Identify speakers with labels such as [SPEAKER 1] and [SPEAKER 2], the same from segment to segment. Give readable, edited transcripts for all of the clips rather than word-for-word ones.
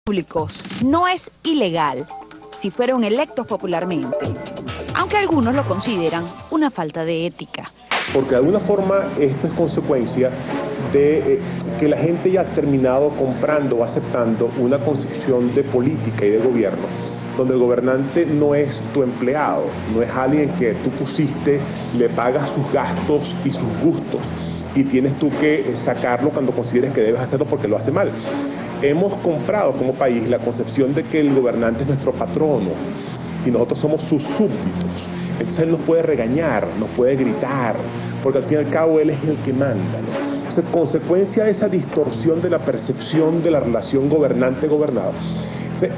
[SPEAKER 1] públicos no es ilegal si fueron electos popularmente, aunque algunos lo consideran una falta de ética.
[SPEAKER 2] Porque de alguna forma esto es consecuencia de que la gente ya ha terminado comprando o aceptando una concepción de política y de gobierno, donde el gobernante no es tu empleado, no es alguien que tú pusiste, le pagas sus gastos y sus gustos, y tienes tú que sacarlo cuando consideres que debes hacerlo porque lo hace mal. Hemos comprado como país la concepción de que el gobernante es nuestro patrono y nosotros somos sus súbditos. Entonces él nos puede regañar, nos puede gritar, porque al fin y al cabo él es el que manda, ¿no? Entonces, consecuencia de esa distorsión de la percepción de la relación gobernante-gobernado,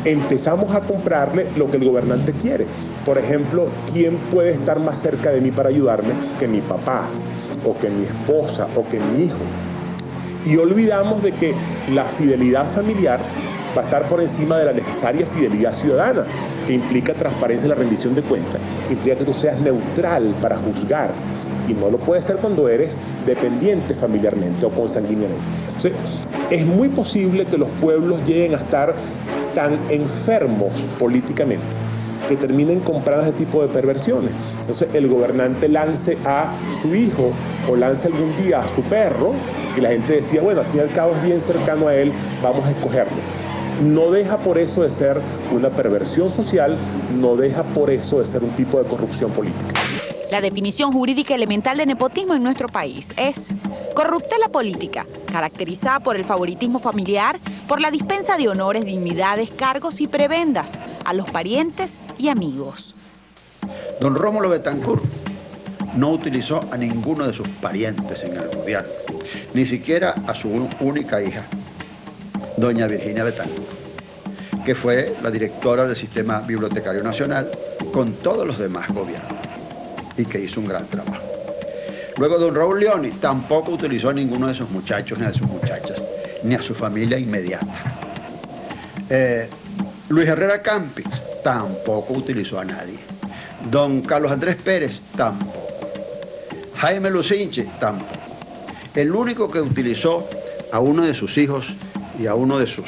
[SPEAKER 2] empezamos a comprarle lo que el gobernante quiere. Por ejemplo, ¿quién puede estar más cerca de mí para ayudarme que mi papá, o que mi esposa, o que mi hijo? Y olvidamos de que la fidelidad familiar va a estar por encima de la necesaria fidelidad ciudadana, que implica transparencia en la rendición de cuentas, implica que tú seas neutral para juzgar, y no lo puedes ser cuando eres dependiente familiarmente o consanguíneamente. Entonces, es muy posible que los pueblos lleguen a estar tan enfermos políticamente que terminen comprando ese tipo de perversiones. Entonces el gobernante lance a su hijo o lance algún día a su perro y la gente decía, bueno, al fin y al cabo es bien cercano a él, vamos a escogerlo. No deja por eso de ser una perversión social, no deja por eso de ser un tipo de corrupción política.
[SPEAKER 1] La definición jurídica elemental de nepotismo en nuestro país es corruptela política, caracterizada por el favoritismo familiar, por la dispensa de honores, dignidades, cargos y prebendas a los parientes y amigos.
[SPEAKER 3] Don Rómulo Betancourt no utilizó a ninguno de sus parientes en el gobierno, ni siquiera a su única hija, doña Virginia Betancourt, que fue la directora del Sistema Bibliotecario Nacional con todos los demás gobiernos y que hizo un gran trabajo. Luego don Raúl Leoni tampoco utilizó a ninguno de sus muchachos ni a sus muchachas, ni a su familia inmediata. Luis Herrera Campins tampoco utilizó a nadie. Don Carlos Andrés Pérez tampoco. Jaime Lucinche tampoco. El único que utilizó a uno de sus hijos y a uno de sus...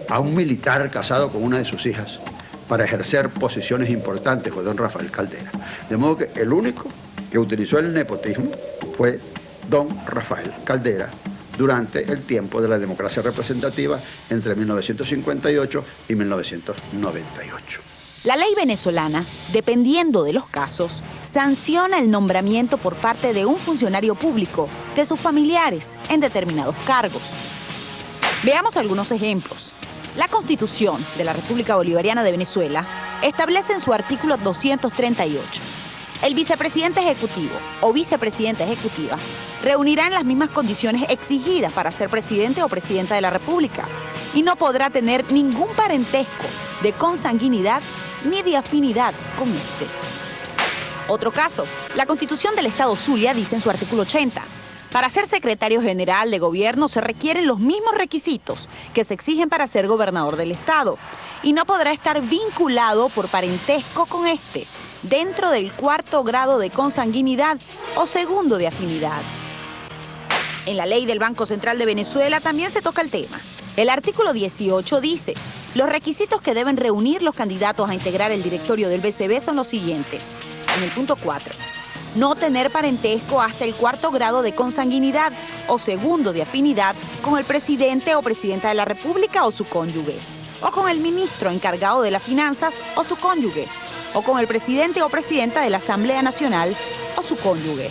[SPEAKER 3] a un militar casado con una de sus hijas para ejercer posiciones importantes fue don Rafael Caldera. De modo que el único que utilizó el nepotismo fue don Rafael Caldera durante el tiempo de la democracia representativa entre 1958 y 1998.
[SPEAKER 1] La ley venezolana, dependiendo de los casos, sanciona el nombramiento por parte de un funcionario público de sus familiares en determinados cargos. Veamos algunos ejemplos. La Constitución de la República Bolivariana de Venezuela establece en su artículo 238: el vicepresidente ejecutivo o vicepresidenta ejecutiva reunirá en las mismas condiciones exigidas para ser presidente o presidenta de la República y no podrá tener ningún parentesco de consanguinidad ni de afinidad con este. Otro caso, la Constitución del Estado Zulia dice en su artículo 80: para ser secretario general de gobierno se requieren los mismos requisitos que se exigen para ser gobernador del estado y no podrá estar vinculado por parentesco con este dentro del 4º grado de consanguinidad o 2º de afinidad. En la ley del Banco Central de Venezuela también se toca el tema. El artículo 18 dice: los requisitos que deben reunir los candidatos a integrar el directorio del BCB son los siguientes. En el punto 4. No tener parentesco hasta el 4º grado de consanguinidad o 2º de afinidad con el presidente o presidenta de la República o su cónyuge, o con el ministro encargado de las finanzas o su cónyuge, o con el presidente o presidenta de la Asamblea Nacional o su cónyuge,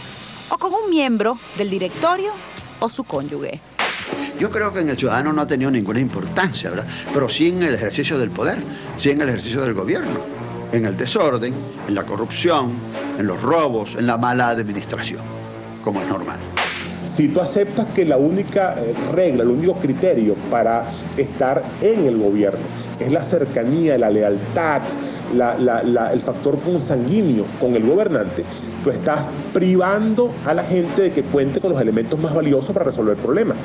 [SPEAKER 1] o con un miembro del directorio o su cónyuge.
[SPEAKER 3] Yo creo que en el ciudadano no ha tenido ninguna importancia, ¿verdad? Pero sí en el ejercicio del poder, sí en el ejercicio del gobierno, en el desorden, en la corrupción, en los robos, en la mala administración, como es normal.
[SPEAKER 2] Si tú aceptas que la única regla, el único criterio para estar en el gobierno es la cercanía, la lealtad, el factor consanguíneo con el gobernante, tú estás privando a la gente de que cuente con los elementos más valiosos para resolver el problema.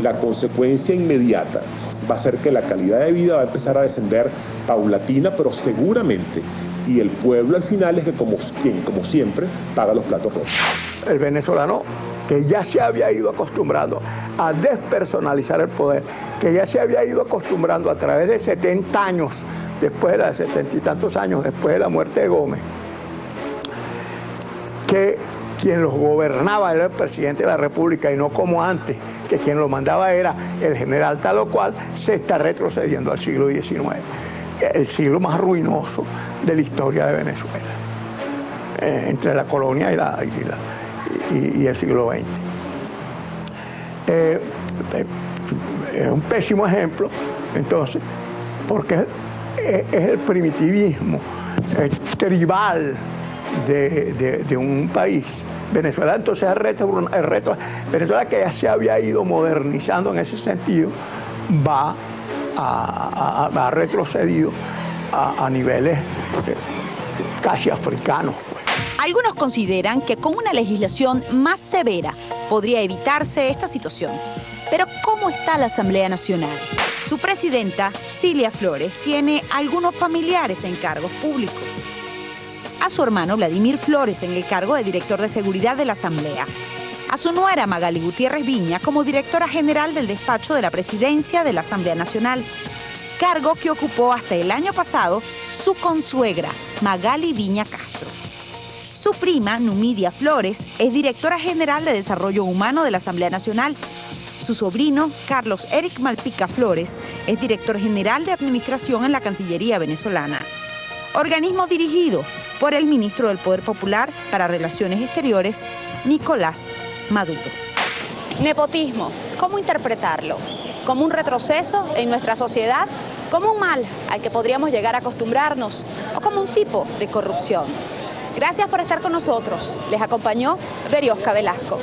[SPEAKER 2] La consecuencia inmediata va a ser que la calidad de vida va a empezar a descender paulatina, pero seguramente, y el pueblo al final es que como siempre paga los platos rotos.
[SPEAKER 4] el venezolano que ya se había ido acostumbrando a despersonalizar el poder, que ya se había ido acostumbrando a través de 70 años, después de los 70 y tantos años después de la muerte de Gómez, que quien los gobernaba era el presidente de la República y no como antes, que quien lo mandaba era el general tal o cual, se está retrocediendo al siglo XIX, el siglo más ruinoso de la historia de Venezuela, entre la colonia y el siglo XX. Es un pésimo ejemplo, entonces, porque es el primitivismo tribal de un país. Venezuela entonces Venezuela, que ya se había ido modernizando en ese sentido, ha retrocedido a niveles casi africanos.
[SPEAKER 1] Algunos consideran que con una legislación más severa podría evitarse esta situación. Pero ¿cómo está la Asamblea Nacional? Su presidenta, Cilia Flores, tiene algunos familiares en cargos públicos. A su hermano Vladimir Flores en el cargo de director de seguridad de la Asamblea. A su nuera Magali Gutiérrez Viña como directora general del despacho de la presidencia de la Asamblea Nacional. Cargo que ocupó hasta el año pasado su consuegra, Magali Viña Castro. Su prima, Numidia Flores, es directora general de Desarrollo Humano de la Asamblea Nacional. Su sobrino, Carlos Eric Malpica Flores, es director general de Administración en la Cancillería venezolana. Organismo dirigido por el ministro del Poder Popular para Relaciones Exteriores, Nicolás Maduro. Nepotismo, ¿cómo interpretarlo? ¿Como un retroceso en nuestra sociedad? ¿Como un mal al que podríamos llegar a acostumbrarnos? ¿O como un tipo de corrupción? Gracias por estar con nosotros. Les acompañó Veriosca Velasco.